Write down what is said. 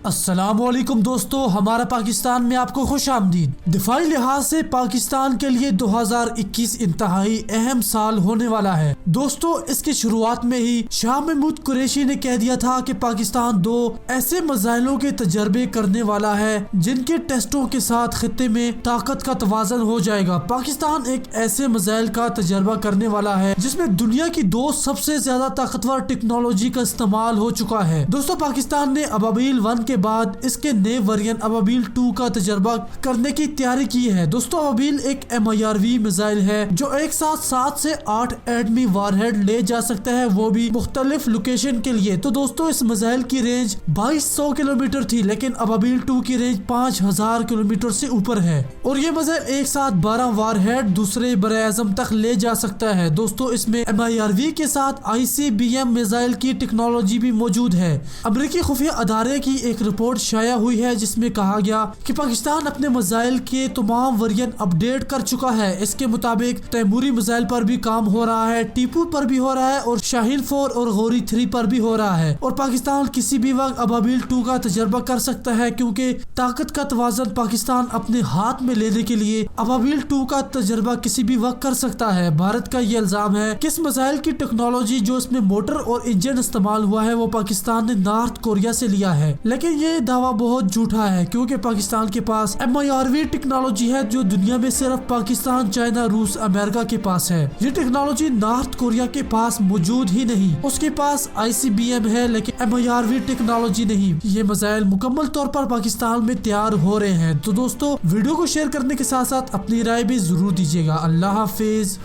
السلام علیکم دوستو، ہمارا پاکستان میں آپ کو خوش آمدید۔ دفاعی لحاظ سے پاکستان کے لیے 2021 انتہائی اہم سال ہونے والا ہے۔ دوستو، اس کی شروعات میں ہی شاہ محمود قریشی نے کہہ دیا تھا کہ پاکستان 2 ایسے میزائلوں کے تجربے کرنے والا ہے جن کے ٹیسٹوں کے ساتھ خطے میں طاقت کا توازن ہو جائے گا۔ پاکستان ایک ایسے میزائل کا تجربہ کرنے والا ہے جس میں دنیا کی 2 سب سے زیادہ طاقتور ٹیکنالوجی کا استعمال ہو چکا ہے۔ دوستو، پاکستان نے ابابیل 1 کے بعد اس کے نئے ورژن ابابیل 2 کا تجربہ کرنے کی تیاری کی ہے۔ دوستو، ابابیل ایک MIRV میزائل ہے جو ایک ساتھ 7 سے 8 ایٹمی وار ہیڈ لے جا سکتا ہے، وہ بھی مختلف لوکیشن کے لیے۔ تو دوستو، اس میزائل کی رینج 2200 کلومیٹر تھی، لیکن ابابیل 2 کی رینج 5000 کلومیٹر سے اوپر ہے، اور یہ میزائل ایک ساتھ 12 وار ہیڈ دوسرے براعظم تک لے جا سکتا ہے۔ دوستو، اس میں MIRV کے ساتھ ICBM میزائل کی ٹیکنالوجی بھی موجود ہے۔ امریکی خفیہ ادارے کی ایک رپورٹ شائع ہوئی ہے جس میں کہا گیا کہ پاکستان اپنے میزائل کے تمام ورژن اپڈیٹ کر چکا ہے۔ اس کے مطابق تیموری میزائل پر بھی کام ہو رہا ہے، ٹیپو پر بھی ہو رہا ہے، اور شاہین 4 اور غوری 3 پر بھی ہو رہا ہے، اور پاکستان کسی بھی وقت ابابیل 2 کا تجربہ کر سکتا ہے، کیونکہ طاقت کا توازن پاکستان اپنے ہاتھ میں لینے کے لیے ابابیل 2 کا تجربہ کسی بھی وقت کر سکتا ہے۔ بھارت کا یہ الزام ہے کہ اس میزائل کی ٹیکنالوجی جو اس میں موٹر اور انجن استعمال ہوا ہے وہ پاکستان نے نارتھ کوریا سے لیا ہے، لیکن یہ دعویٰ بہت جھوٹا ہے، کیونکہ پاکستان کے پاس MIRV ٹیکنالوجی ہے جو دنیا میں صرف پاکستان، چائنا، روس، امریکہ کے پاس ہے۔ یہ ٹیکنالوجی نارتھ کوریا کے پاس موجود ہی نہیں۔ اس کے پاس ICBM ہے لیکن MIRV ٹیکنالوجی نہیں۔ یہ میزائل مکمل طور پر پاکستان میں تیار ہو رہے ہیں۔ تو دوستو، ویڈیو کو شیئر کرنے کے ساتھ ساتھ اپنی رائے بھی ضرور دیجیے گا۔ اللہ حافظ۔